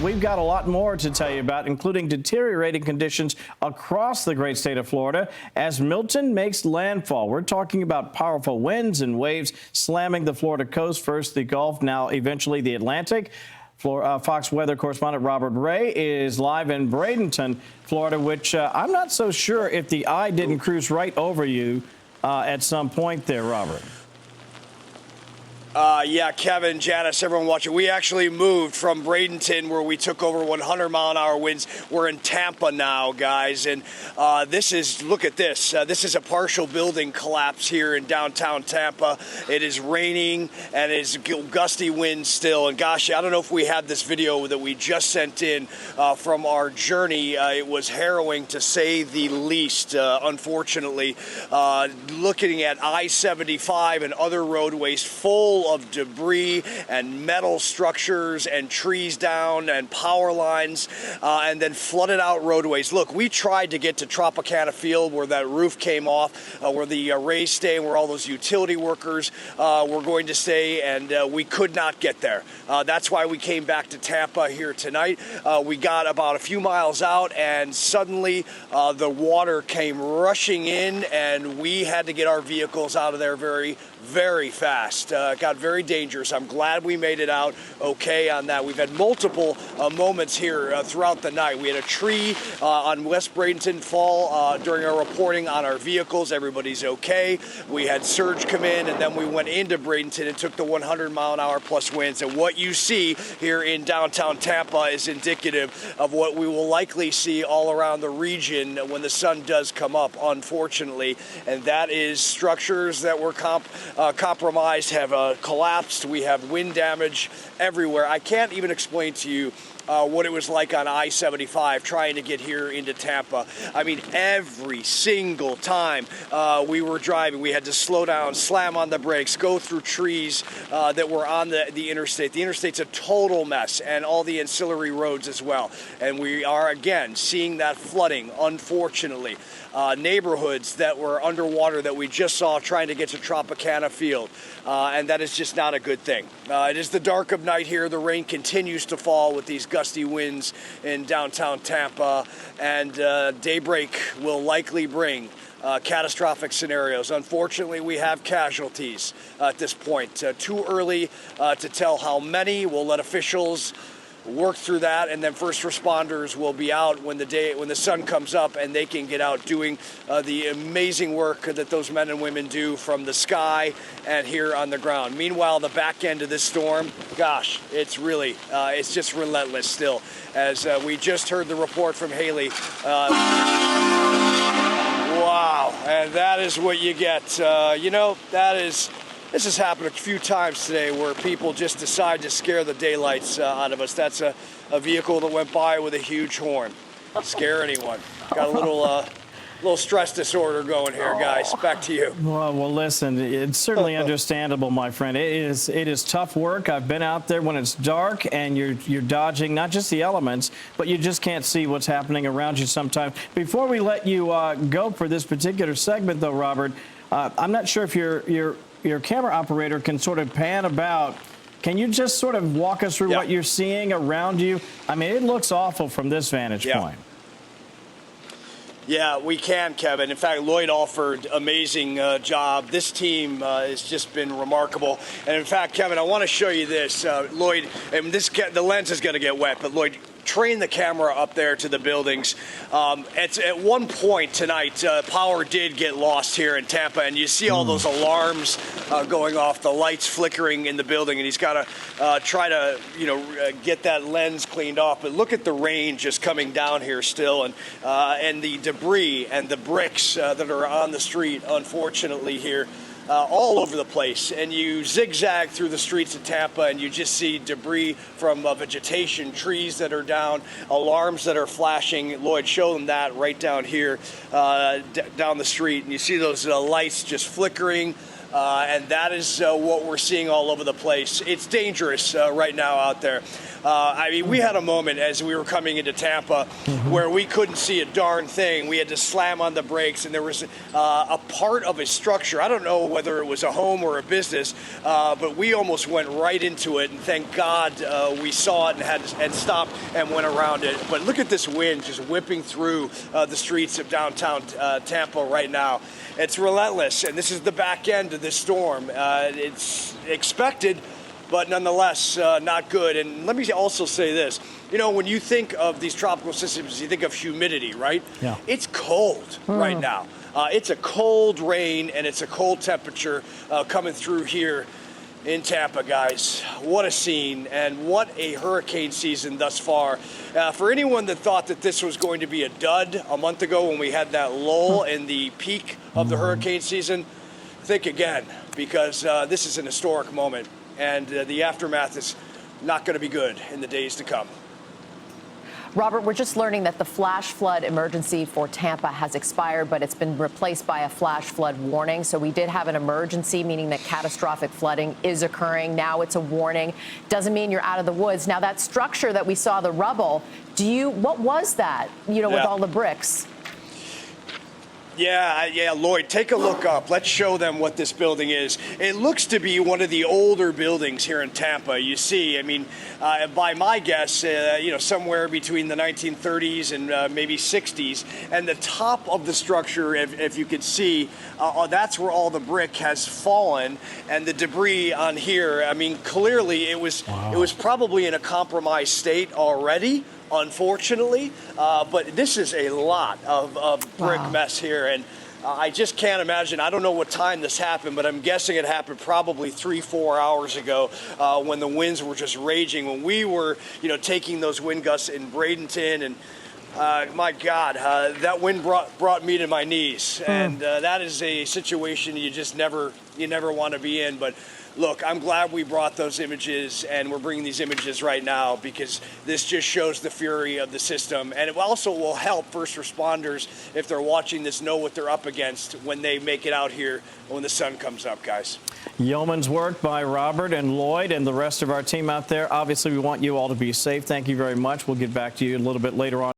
We've got a lot more to tell you about, including deteriorating conditions across the great state of Florida as Milton makes landfall. We're talking about powerful winds and waves slamming the Florida coast, first the Gulf, now eventually the Atlantic. Fox weather correspondent Robert Ray is live in Bradenton, Florida, which I'm not so sure if the eye didn't cruise right over you at some point there, Robert. Yeah, Kevin, Janice, everyone watching. We actually moved from Bradenton, where we took over 100-mile-an-hour winds. We're in Tampa now, guys, and this is, look at this. This is a partial building collapse here in downtown Tampa. It is raining, and it's gusty winds still. And gosh, I don't know if we had this video that we just sent in from our journey. It was harrowing, to say the least, unfortunately. Looking at I-75 and other roadways full of debris and metal structures and trees down and power lines, and then flooded out roadways. Look, we tried to get to Tropicana Field, where that roof came off, where the Rays stay, where all those utility workers were going to stay, and we could not get there. That's why we came back to Tampa here tonight. We got about a few miles out, and suddenly the water came rushing in, and we had to get our vehicles out of there very, very fast. It got very dangerous. I'm glad we made it out okay on that. We've had multiple moments here throughout the night. We had a tree on West Bradenton fall during our reporting on our vehicles. Everybody's okay. We had surge come in, and then we went into Bradenton and took the 100-mile-an-hour plus winds. And what you see here in downtown Tampa is indicative of what we will likely see all around the region when the sun does come up, unfortunately. And that is structures that were compromised, have collapsed. We have wind damage everywhere. I can't even explain to you what it was like on I-75 trying to get here into Tampa. I mean, every single time we were driving, we had to slow down, slam on the brakes, go through trees that were on the interstate. The interstate's a total mess, and all the ancillary roads as well. And we are, again, seeing that flooding, unfortunately. Neighborhoods that were underwater that we just saw trying to get to Tropicana Field, and that is just not a good thing. It is the dark of night here. The rain continues to fall with these gusty winds in downtown Tampa, and Daybreak will likely bring catastrophic scenarios. Unfortunately, we have casualties at this point. Too early to tell how many. We'll let officials work through that, and then first responders will be out when the sun comes up, and they can get out doing the amazing work that those men and women do from the sky and here on the ground. Meanwhile, the back end of this storm, gosh, it's really it's just relentless still. As we just heard the report from Haley. Wow, and that is what you get. You know, this has happened a few times today, where people just decide to scare the daylights out of us. That's a vehicle that went by with a huge horn. Scare anyone. Got a little stress disorder going here, guys. Back to you. Well, listen, it's certainly understandable, my friend. It is tough work. I've been out there when it's dark and you're dodging not just the elements, but you just can't see what's happening around you sometimes. Before we let you go for this particular segment, though, Robert, I'm not sure if your camera operator can sort of pan about. Can you just sort of walk us through what you're seeing around you? I mean, it looks awful from this vantage point. Yeah, we can, Kevin. In fact, Lloyd Alford, amazing job. This team has just been remarkable. And in fact, Kevin, I want to show you this. Lloyd, and the lens is going to get wet, but Lloyd, train the camera up there to the buildings. At one point tonight, power did get lost here in Tampa, and you see all those alarms going off, the lights flickering in the building, and he's got to try to, get that lens cleaned off. But look at the rain just coming down here still, and the debris and the bricks that are on the street, unfortunately, here. All over the place, and you zigzag through the streets of Tampa, and you just see debris from vegetation, trees that are down, alarms that are flashing. Lloyd, show them that right down here, down the street, and you see those lights just flickering. And that is what we're seeing all over the place. It's dangerous right now out there. I mean, we had a moment as we were coming into Tampa where we couldn't see a darn thing. We had to slam on the brakes, and there was a part of a structure. I don't know whether it was a home or a business, but we almost went right into it. And thank God we saw it and stopped and went around it. But look at this wind just whipping through the streets of downtown Tampa right now. It's relentless, and this is the back end of this storm. It's expected, but nonetheless not good. And let me also say this. You know, when you think of these tropical systems, you think of humidity, right? Yeah. It's cold right now. It's a cold rain, and it's a cold temperature coming through here in Tampa, guys. What a scene, and what a hurricane season thus far. For anyone that thought that this was going to be a dud a month ago when we had that lull in the peak of the hurricane season, think again, because this is an historic moment, and the aftermath is not going to be good in the days to come. Robert, we're just learning that the flash flood emergency for Tampa has expired, but it's been replaced by a flash flood warning. So we did have an emergency, meaning that catastrophic flooding is occurring. Now it's a warning. Doesn't mean you're out of the woods. Now, that structure that we saw, the rubble, what was that, with all the bricks? Yeah, Lloyd, take a look up. Let's show them what this building is. It looks to be one of the older buildings here in Tampa. You see, I mean, by my guess, somewhere between the 1930s and maybe 60s. And the top of the structure, if you could see, that's where all the brick has fallen, and the debris on here. I mean, clearly it was probably in a compromised state already, unfortunately, but this is a lot of brick mess here, and I just can't imagine. I don't know what time this happened, but I'm guessing it happened probably 3-4 hours ago when the winds were just raging, when we were taking those wind gusts in Bradenton, and my God, that wind brought me to my knees, and that is a situation you never want to be in. But look, I'm glad we brought those images, and we're bringing these images right now because this just shows the fury of the system. And it also will help first responders, if they're watching this, know what they're up against when they make it out here when the sun comes up, guys. Yeoman's work by Robert and Lloyd and the rest of our team out there. Obviously, we want you all to be safe. Thank you very much. We'll get back to you a little bit later on.